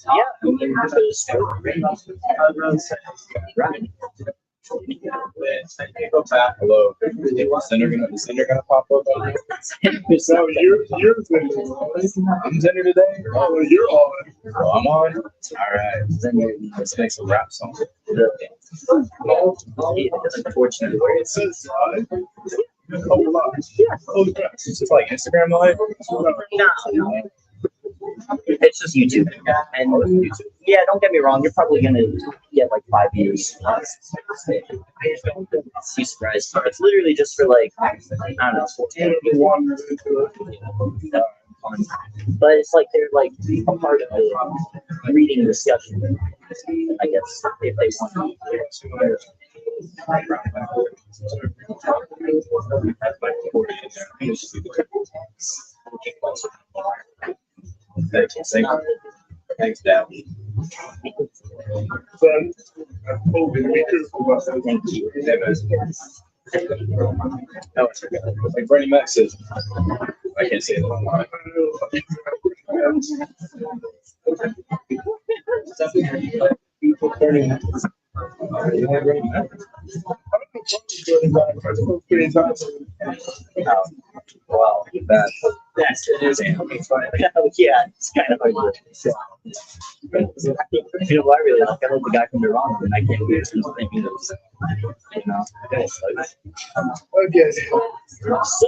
Yeah, I mean, because right. Hello. The sender gonna pop up. So you're I'm Zender today. oh, you're on. Oh, I'm on. All right. Let's make some rap song. It's unfortunate where It says live. Oh, live. yeah. Oh, yeah. It's just like Instagram live. No. It's just YouTube. And yeah, don't get me wrong, you're probably gonna get like 5 views. Be surprised. It's literally just for like, I don't know, but it's like they're like a part of the reading discussion, I guess, if they want Thanks, Dad. So, be careful about that. Thank you. Oh, like Bernie Mac says, I can't say it. Wow, that's yeah, it's kind of hard to you know what I really like? I love the guy from Iran, and I can't believe he's thinking of, you know, Okay. So,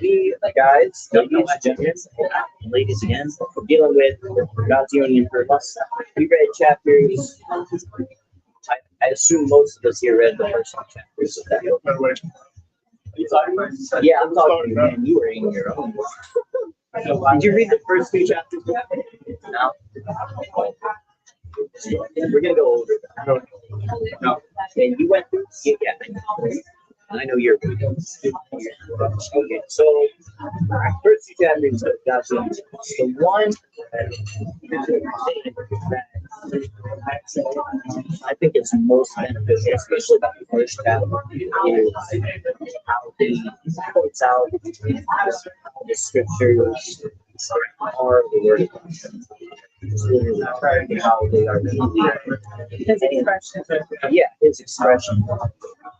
we guys, gentlemen, ladies again, we're dealing with God's Eonian purpose. We read chapters. I assume most of us here read the first two chapters of that. By the way, Yeah, I'm talking to you, man. You were in your own. Did you read the first two chapters? No. We're gonna go over that. No. And you went. Yeah. I know you're. Okay, so first two chapters of God's Eonian. The one I think it's most beneficial, especially about the first chapter, is how he points out how the scriptures are the word of God. It's literally how they are his expression. Yeah, his expression.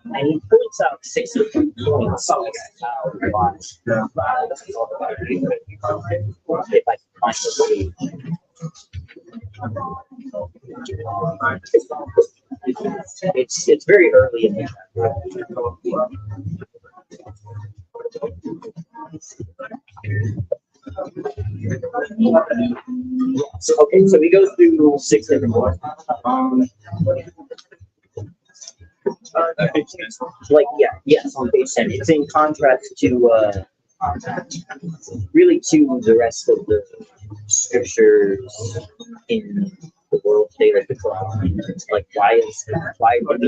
And he points out 6 different points how God. If I can find the way. It's very early in the so we go through 6 different ones. Like yes, on page 10. It's in contrast to really to the rest of the scriptures in the world today, like the Quran. Like why do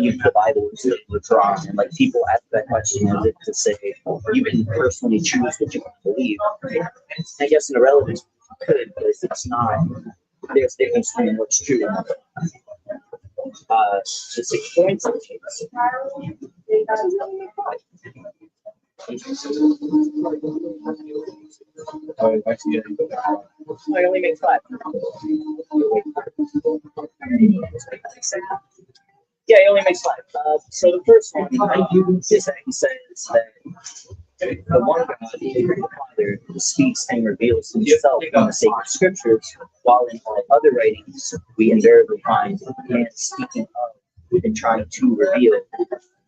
you the Bible instead of the Quran? And like people ask that question as if to say you can personally choose what you want to believe. I guess in a relative could, but it's not. There's difference between what's true and not. The 6 points. I only make 5. Yeah, he only makes 5. So the first one is that he says that the one God, the Father, speaks and reveals himself in the sacred scriptures, while in all other writings we invariably find man speaking of and trying to reveal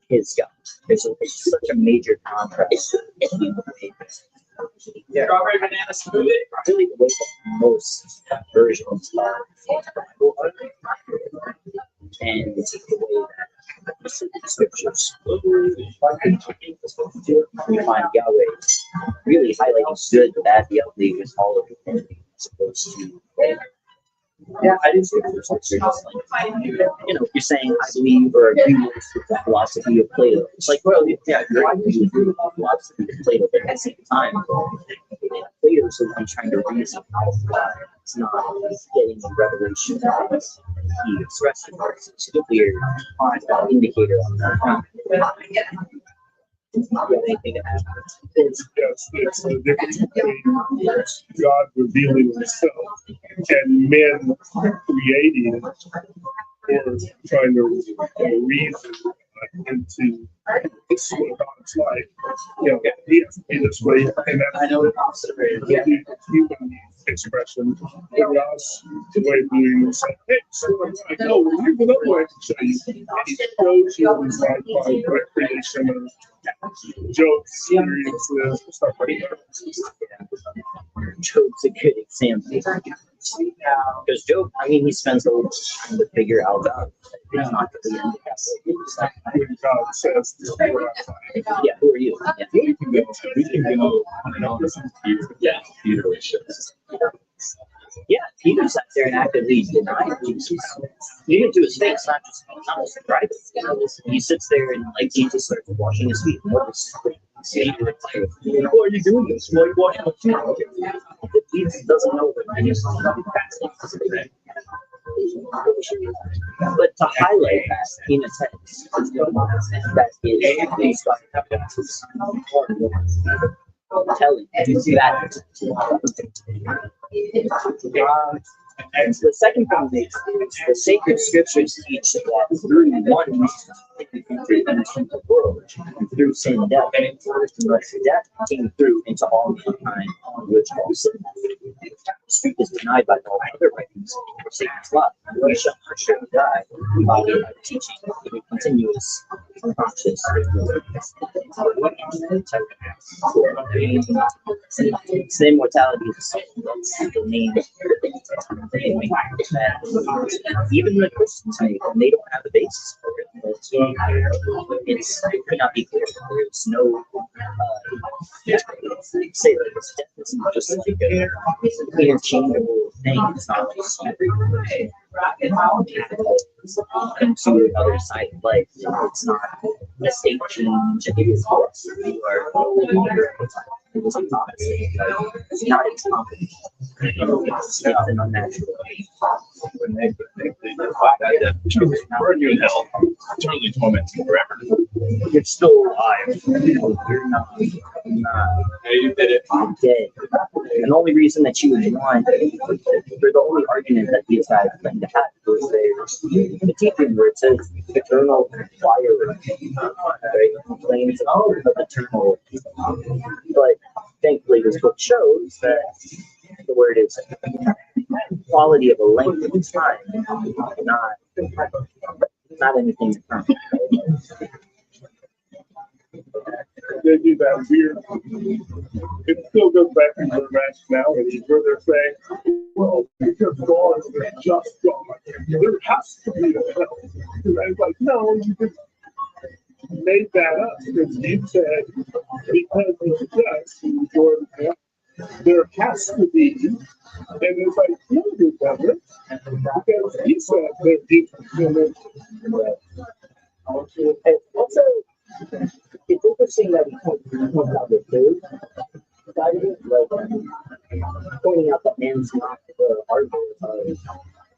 his God. It's such a major contrast. Yeah. Strawberry banana smoothie. Really, the way that most versions of the Bible are, and the way that the scriptures we find Yahweh really highlighting good, the bad, the ugly, with all of the things supposed to. Yeah, I didn't think there's like you're just like you're saying I believe or agree with the philosophy of Plato. It's like, well, yeah, you're right, you agree with the philosophy of Plato, but at the same time, Plato's the one trying to reason out of God. It's not getting a revelation that he expressed it. It's a clear indicator on that. anything to add? It's the difference between God revealing himself and men creating or trying to reason into this is what God's like. He has to be this way, and that's human expression. And God's way of doing this. Hey, so I know you know what I can show you. And he shows you his life by creation and jokes, experiences, stuff like that. Job's a good example. Because Job, I mean, he spends a little time to figure out that it's not going to be anything. God says, yeah, who are you? Yeah. We can go on and on. Yeah, either way shows. Yeah, Peter sat there and actively denied Jesus. Even to his face, not just private. He sits there and like Jesus starts washing his feet. Why are you doing this? Why are you washing my feet? Jesus doesn't know what he is fasting. But to highlight that in a text that is based on evidence, telling that. And the second thing is the sacred scriptures teach that through one into the world, through sin and death, but death came through into all mankind, which all sin. This truth is denied by all other writings of Satan's law. We shall not surely die by teaching the continuous conscious. It's the immortality of the soul. That's the main thing. Even the Christians say they don't have a basis for it. It could not be clear. There's no say that this death isn't just like a interchangeable thing. It's not just into another side of life. It's not a state change. It is you are it's not its company. It's an unnatural. Burn you in hell, eternally tormented forever. You're still alive. You're not. Yeah, you did it. I'm dead. And the only reason that you would want, for the only argument that these guys claim to have was the teaching where it says eternal fire, right? Claims of eternal. But thankfully, this book shows that the word is quality of a length of time, not anything eternal. They do that weird. It still goes back to the rationality where they're saying, well, because God is just God, there has to be a hell. And I was like, no, you just made that up because you said because he's just, there has to be. And it's like, no, it doesn't. Because he said that it's Also, it's interesting that we point out the third side of it, like pointing out that man's not the arbiter of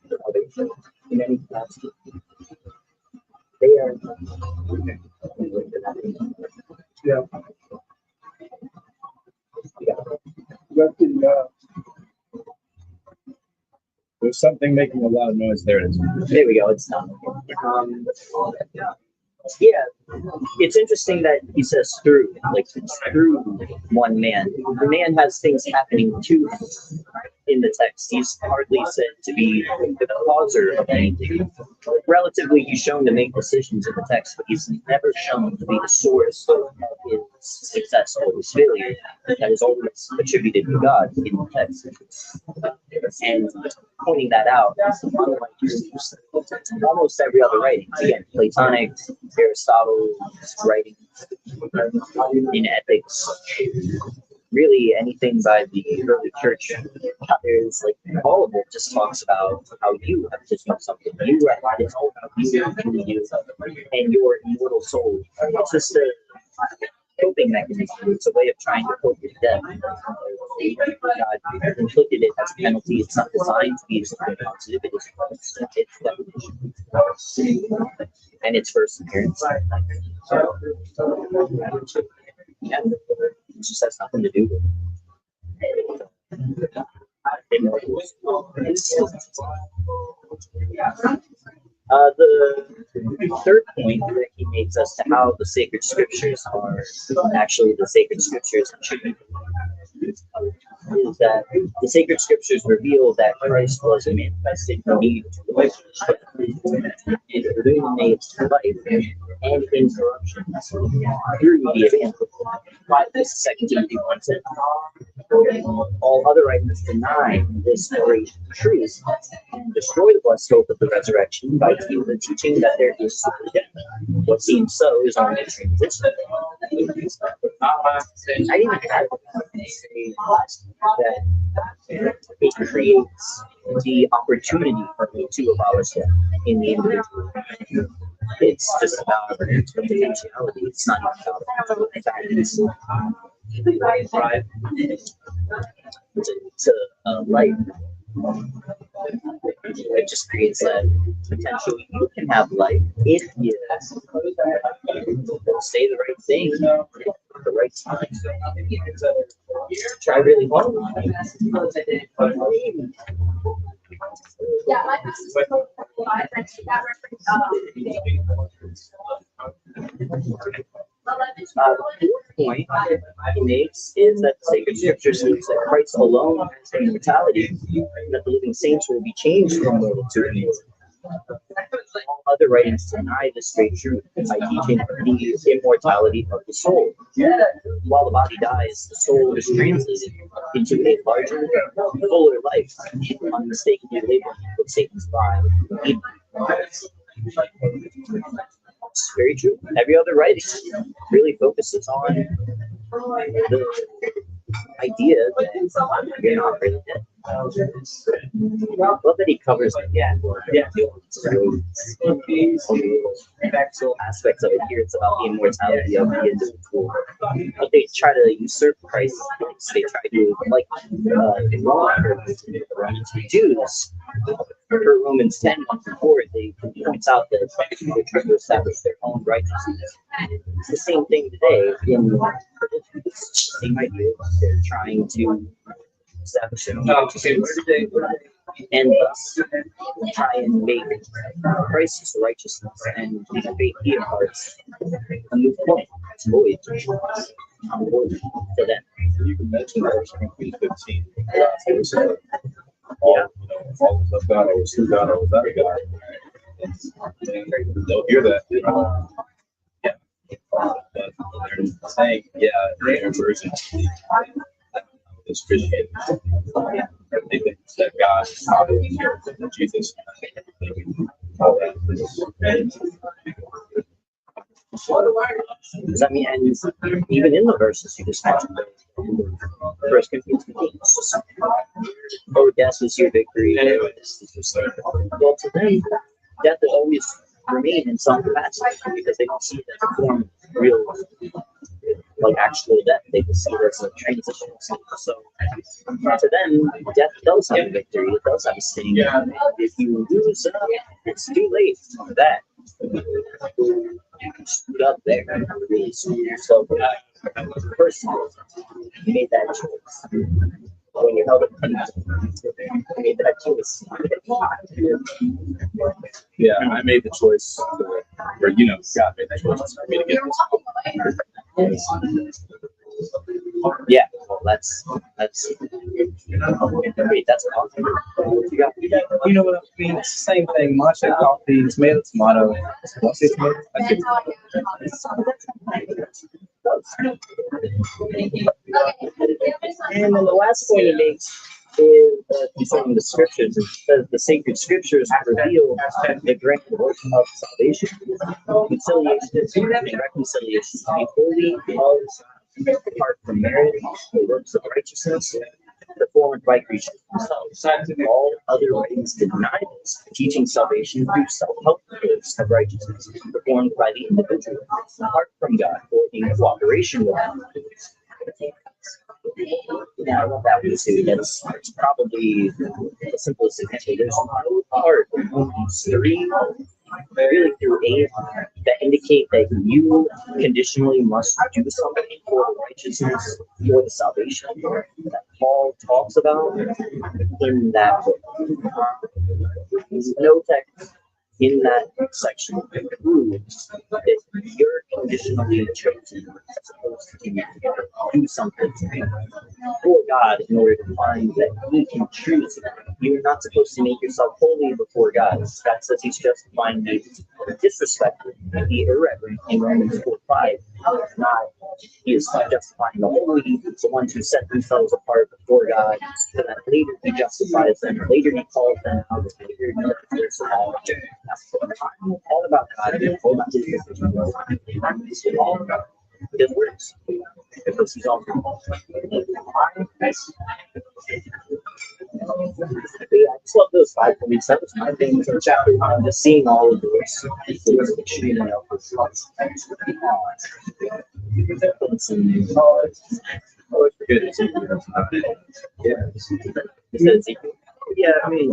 salvation in any capacity. They are. yeah. That's the, There's something making a lot of noise there. There we go. It's done. Yeah, it's interesting that he says through, like it's through one man. The man has things happening to him in the text. He's hardly said to be the causer of anything. Relatively, he's shown to make decisions in the text, but he's never shown to be the source of his success or his failure. That is always attributed to God in the text. And pointing that out, unlike almost every other writing, again, Platonic, Aristotle's writing in ethics, really anything by the early church, there's like all of it just talks about how you have to do something. You have to help you and your immortal soul. It's just a coping mechanism. It's a way of trying to cope with death. God inflicted it as a penalty. It's not designed to be something positive. It is its definition and its first appearance. Yeah, it just has nothing to do with immortals. The third point that he makes as to how the sacred scriptures are actually the sacred scriptures and should be is that the sacred scriptures reveal that Christ was manifested indeed to the life and illuminates life and incorruption through the event. This is 2 Timothy 1:10. All other writers deny this great truth and destroy the blessed hope of the resurrection by the teaching that there is death. What seems so is only a transition. I even had say that it creates the opportunity for me to abolish death in the individual. It's just about potentiality. It's not about facts. Right to life. It just creates that potential. You can have life if you say the right thing at the right time. Try really hard. Yeah, my house is The point he makes is that the sacred scriptures teach that Christ alone has immortality, and that the living saints will be changed from mortal to immortal. All other writings deny this great truth by teaching the immortality of the soul. While the body dies, the soul is translated into a larger, fuller life, unmistakably labeled with Satan's lie. It's very true. Every other writing really focuses on the idea that you're not really dead. I love that he covers aspects of it here. It's about the immortality of the individual. But they try to usurp Christ's place. They try to, like Romans Jews, for Romans 10:1-4, they points out that they're trying to establish their own righteousness. It's the same thing today in same idea. They're trying to establish their own righteousness and thus try and make Christ's righteousness and the faith he imparts a new point. It's void to them. You can mention verse 15. All of God, I was who God, I was that God. And they'll hear that. Yeah. But they're saying, their version is Christianity. They think that God is not in Jesus. All that. Does that mean, and even in the verses you just mentioned, 1 Corinthians 15, oh, death is your victory. Well, to them, death will always remain in some capacity because they don't see it as a form of real, like actual death. They just see it as a transitional state. So, to them, death does have a victory. It does have a sting. If you lose it, it's too late for that. You can shoot up there and really screw yourself up. Personally, you made that choice. When you're held up, you made that choice. Yeah, I made the choice, or God made that choice for me to get this. Yeah, well, that's great. That's awesome. You know what I mean? It's the same thing. Matcha, coffee, tomato, tomato. What's it, tomato? And then the last point he makes is concerning the scriptures. It says the sacred scriptures reveal the grand work of salvation, conciliation, and reconciliation. To be holy loves apart from merit, the works of righteousness performed by creatures themselves. All other writings deny this, teaching salvation through self-help works of righteousness performed by the individual apart from God or in cooperation with Him. Yeah, I love that one too. That's probably the simplest example. There's no part of these three, really through 8, that indicate that you conditionally must do something for the righteousness, for the salvation that Paul talks about in that book. There's no text in that section that proves that you're conditionally chosen as opposed to do something for God in order to find that He can choose you. You're not supposed to make yourself holy before God. God says He's justifying the disrespectful, the irreverent in Romans 4:5. Not He is justifying the holy, the ones who set themselves apart before God, so that later He justifies them, later He calls them out, later He cares about them. That's all about God, all about His decision. It's all about His words, because He's all. Yeah, I just love those 5 points. That was my thing for chapter 1, just seeing all of those. Extremely helpful. Yeah, I mean,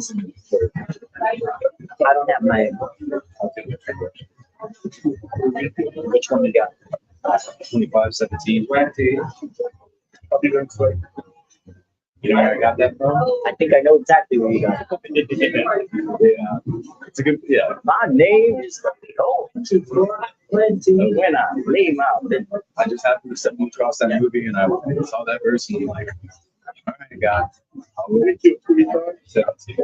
I don't have my. Which one you got? 25:17. I'll be there quick. You know where I got that from? I think I know exactly where you got it. Yeah. It's a good, yeah. My name is the when I name out. I just happened to stumble across that movie and I saw that verse and I'm like, all right, God. 17. 17.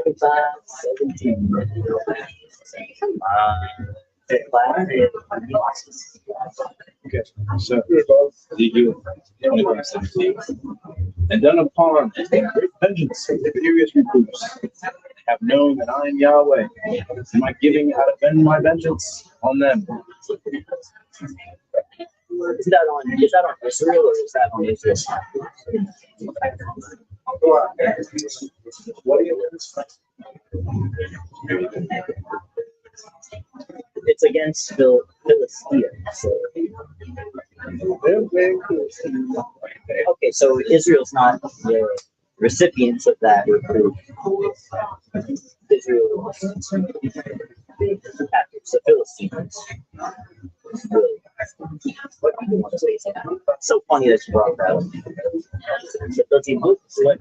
Come on. Okay. So, Ezekiel 25:17. And done upon great vengeance and furious reproofs, have known that I am Yahweh, and my giving out avenge my vengeance on them. Is that on Israel or is that on Israel? What do you It's against Philistia. So. Okay, so Israel's not the recipients of that reproof. Israel the Philistines. What do you want to say? It's so funny that you brought that up. Does he look like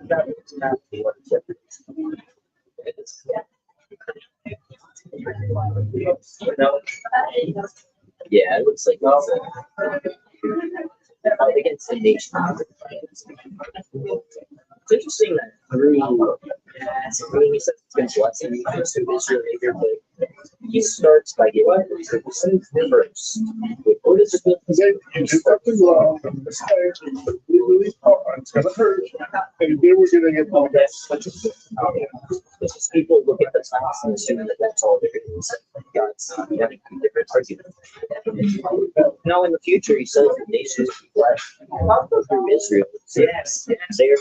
that's not what no. Yeah, it looks like it's against the nation. It's interesting that through he says it's going to bless him to Israel later, but he starts by giving the first. What is it? You do something wrong, it's really hard, it's gonna hurt, and then we're gonna get all that. People look at the facts and assume that that's all there is. God's not having a different argument. No, in the future, he says the nations will be blessed through Israel. Yes, their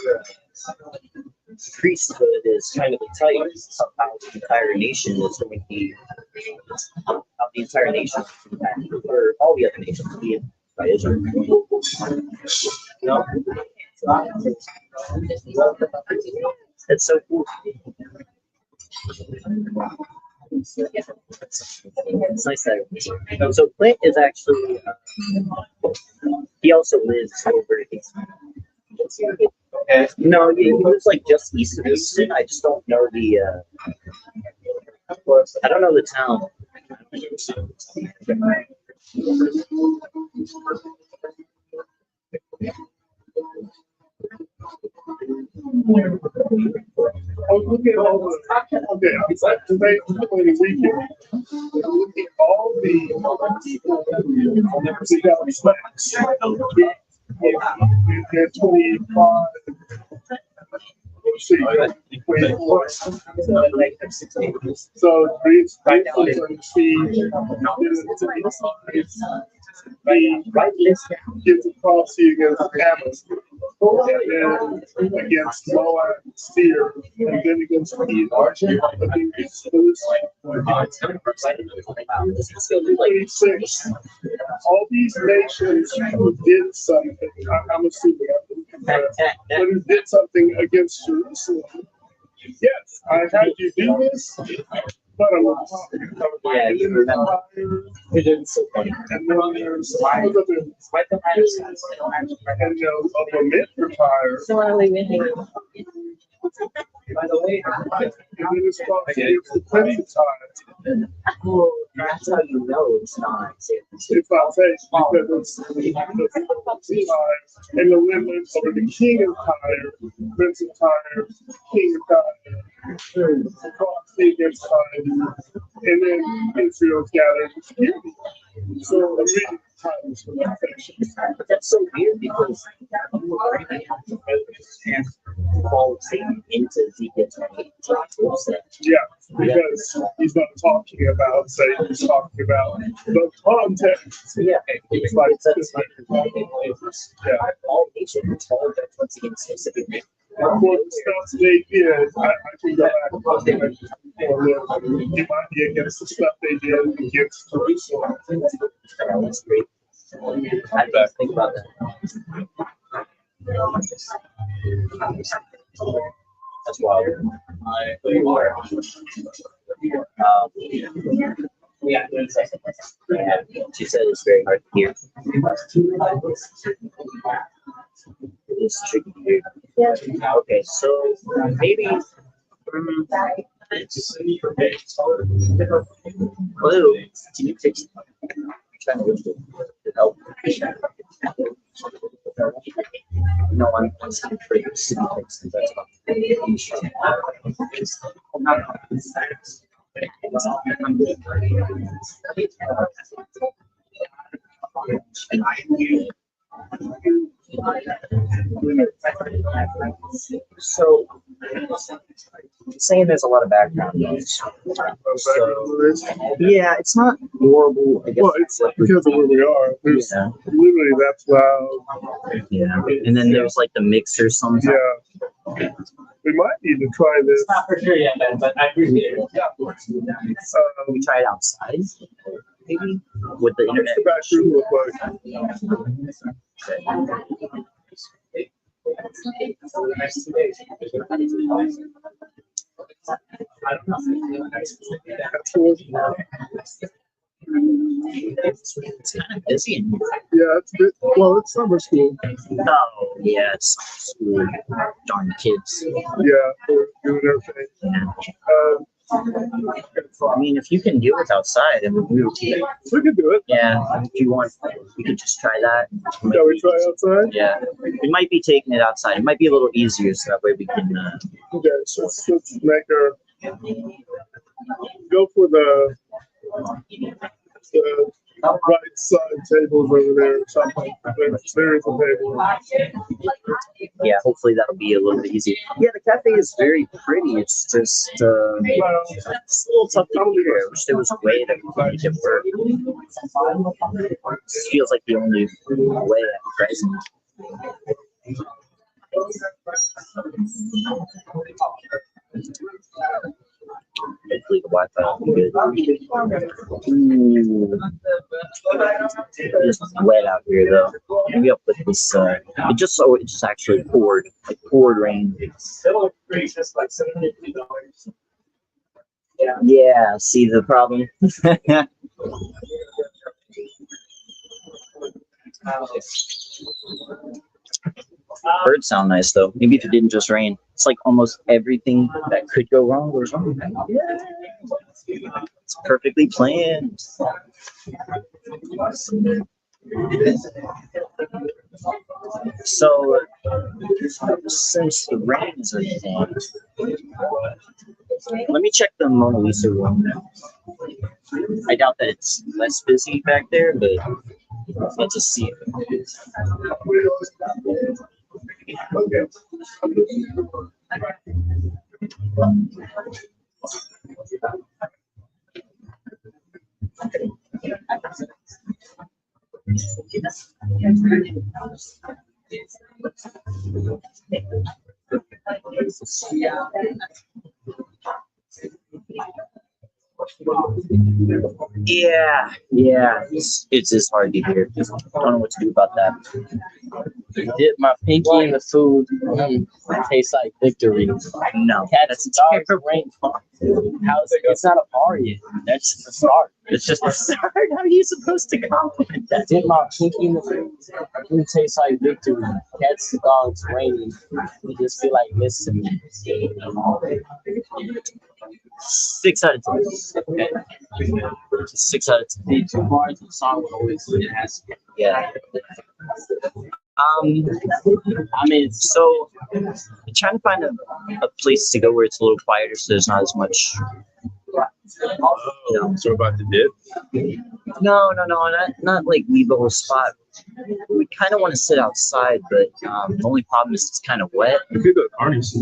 priesthood is kind of tight. Somehow the entire nation is going to be, how the entire nation is impacted, or all the other nations will be by Israel. No? That's so cool. It's nice that. So Clint is actually, he also lives over no, he lives like just east of Houston. I just don't know I don't know the town. Look at all the, okay, it's like today, weekend. Look at all the, I'll never see that reflects. They're 25. So Greece right now is on the sea. The right list gets across you against Ammon, and then against Moab, Seir, and then against the Archer. I think it's 36. All these nations who did something, I'm assuming, but who did something against Jerusalem yes, I had you do this, but I'm not talking about it. Yeah, And you then there's remember. tires, It is so funny. and then there's other tires, and a limiter tire. By the way, And then it's called the penny tire. well, that's how you know it's not. It's not safe because it's the tire and the limit over the king of tires, Vincent tires, king of tires, cross against tires, and then Israel's gathered security. So I'm reading tires from that section. But that's so weird because quality into the Yeah, because he's not talking about Satan, he's talking about the context. yeah, It's like, yeah, all nations all once again specific. for the stuff they did, I can go back and look at it. It might be against the stuff they did against Jerusalem. That's great. I didn't think about that. That's wild. Yeah, she said it's very hard to hear. It's tricky to hear. Yeah. Okay, so maybe. Hello, can you fix? I'm trying to lift it to help. No, I'm saying for you to fix it. That's so, saying there's a lot of background noise. So, yeah, it's not horrible. I guess. Well, it's because of where we are. There's Yeah. literally that's loud. Yeah, and then there's like the mixer sometimes. Yeah. We might need to try this. Not for sure yet, man, but I appreciate it. We try it outside, maybe with the What's internet. the back room look like? I don't know. That's cool. It's kind of busy in here. Yeah, it's good. Well, it's summer school. Oh, yeah, it's school. Darn kids. Yeah, we're doing everything. Yeah. I mean, if you can do it outside, and we will keep it. We can do it. Yeah, if you want, we could just try that. Shall we try outside? Yeah, we might be taking it outside. It might be a little easier, so that way we can. Okay, so let's make our go for the right side tables over there or something. There is a table. Yeah, hopefully that'll be a little bit easier. Yeah, the cafe is very pretty. It's just it's a little tough to hear. I wish there was a way that we could make it work. This feels like the only way at present. Hopefully the Wi-Fi will be good. Ooh. It's wet out here though. Maybe I'll put this. It just actually poured, like poured rain. Yeah. See the problem. Birds sound nice though. Maybe if it didn't just rain. It's like almost everything that could go wrong goes wrong. Yeah. It's perfectly planned. So since the rain is a thing, let me check the Mona Lisa room. I doubt that it's less busy back there, but let's just see. Yeah, it's just hard to hear. I don't know what to do about that. Dip my pinky in the food. Tastes like victory. No, Cats and dogs rain. It's not a bar yet. That's just the start. it's just the start. How are you supposed to compliment that? Dip my pinky in the food. It tastes like victory. Cats and dogs raining. You just feel like missing. 6 out of 10. Okay. 6 out of 10. Two bars of the song will always it has. Yeah. I mean, so I'm trying to find a place to go where it's a little quieter, so there's not as much. Oh, so about the dip? No, not like leave the whole spot. We kind of want to sit outside, but the only problem is it's kind of wet. We could go to Carney's.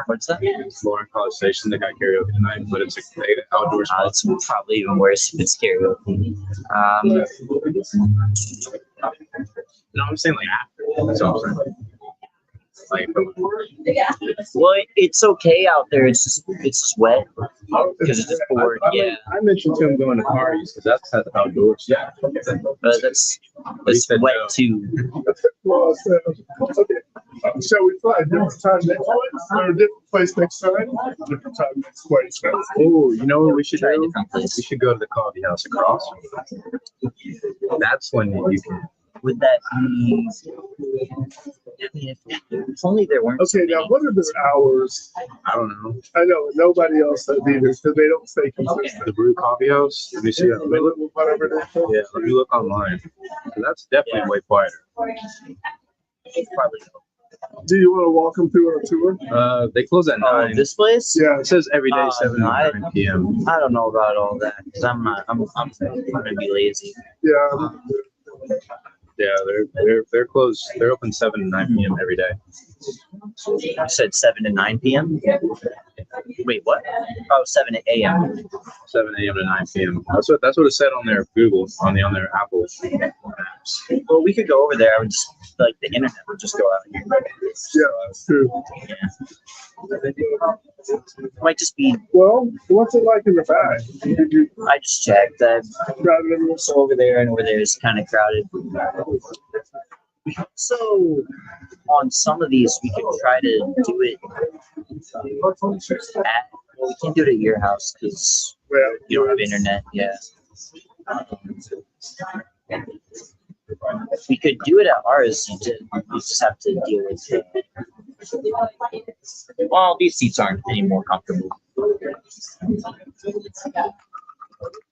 What's that? Lauren College Station. They got karaoke tonight, but it's a outdoor spot. It's probably even worse if it's karaoke. No, I'm saying like after. That's all I'm saying. Like, Well, it's okay out there. It's just wet because it's just bored. Yeah, I mentioned to him going to parties because that's outdoors. Yeah. but that's said wet no. too. Well, so, okay. Shall we try a different time next place? Or a different place next time? Different time next place. Oh, you know what we should Try a do? different place. We should go to the coffee house across. That's when you can. Would that be? If only there weren't. so Okay, now many. what are the hours? I don't know. I know nobody else does either because they don't stay consistent. The Brew Coffee House. Let me see. Let me look. Whatever it is. Yeah, let me look online. So that's definitely way quieter. Probably. Do you want to walk them through our tour? They close at Oh, 9. this place? Yeah. It says every day 7 to no, 9 p.m. I don't know about all that because I'm gonna be lazy. Yeah. Yeah, they're closed. They're open 7 to 9 p.m. every day. You said 7 to 9 p.m. Wait, what? Oh, 7 a.m. 7 a.m. to 9 p.m. That's what it said on their Google on their Apple maps. Well, we could go over there. I would just like the internet would just go out here. Yeah, that's true. Might just be. Well, what's it like in the back? Did you I just checked that. grab it in the So over there and over there is kind of crowded. So on some of these, we could try to do it at. Well, we can't do it at your house because well, you don't have internet. Yeah. We could do it at ours. You just have to deal with it. Well, these seats aren't any more comfortable.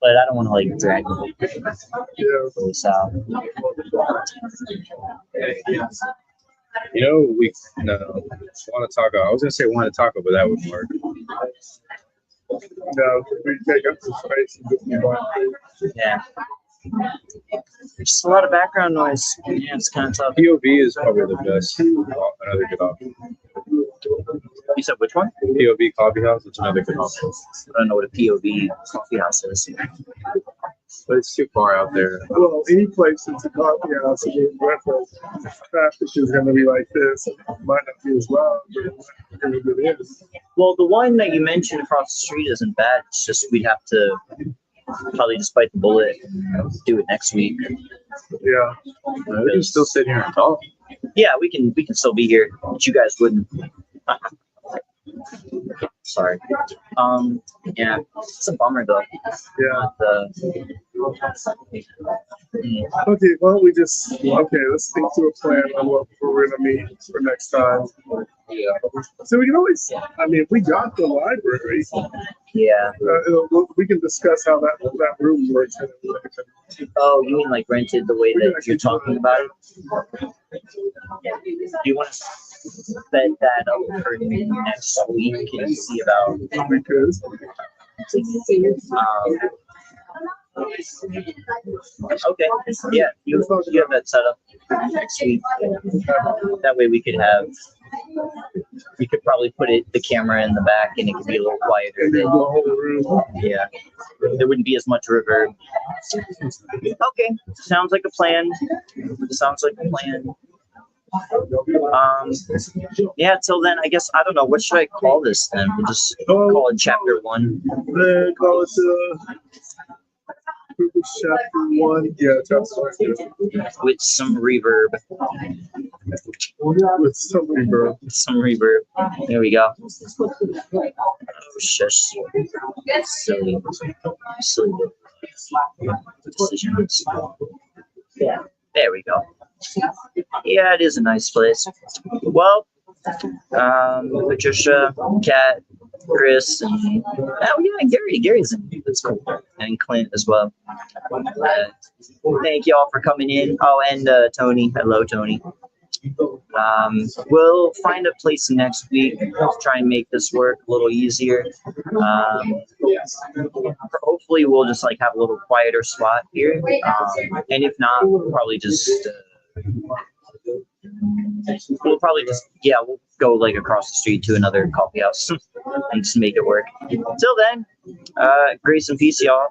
But I don't want to like drag this out. You know, want to taco. I was gonna say want to taco, but that wouldn't work. no, we take up some space and just move on. Yeah. Just a lot of background noise. Yeah, it's kind of tough. POV is probably the best. Another good option. You said which one? POV Coffee House. It's another good option. I don't know what a POV coffee house is. But it's too far out there. Well, any place that's a coffee house, I mean, rental traffic is going to be like this. It might not be as loud, but it is. Well, the one that you mentioned across the street isn't bad. It's just we'd have to probably just bite the bullet and do it next week. Yeah. We can still sit here and talk. Yeah, we can still be here, but you guys wouldn't. Sorry. Yeah, it's a bummer though. Yeah. Mm. Okay, why don't we just, let's think through a plan on what we're going to meet for next time. Yeah. So we can always, I mean, if we got the library, Yeah. we can discuss how that room works. And everything. Oh, you mean like rented the way that you're talking about it? Do you want to set that up for next week and see about? We could. Okay, yeah, you have that set up next week. That way we could probably put the camera in the back and it could be a little quieter. The whole room. Yeah, there wouldn't be as much reverb. Okay, sounds like a plan. Yeah, till then, I guess, I don't know, what should I call this then? We'll just call it chapter 1. Then call it, Chapter 1. Yeah, chapter 1. with some reverb. With some reverb. Some reverb. There we go. Oh, shush. Silly. Silly decisions. Yeah. There we go. Yeah, it is a nice place. Well, Patricia, Kat, Chris, and oh yeah, and Gary. Gary's in. That's cool. And Clint as well. Thank you all for coming in. Oh, and Tony. Hello, Tony. We'll find a place next week to try and make this work a little easier. Hopefully, we'll just like have a little quieter spot here. And if not, we'll probably just we'll go like across the street to another coffee house and just make it work. Until then, grace and peace, y'all.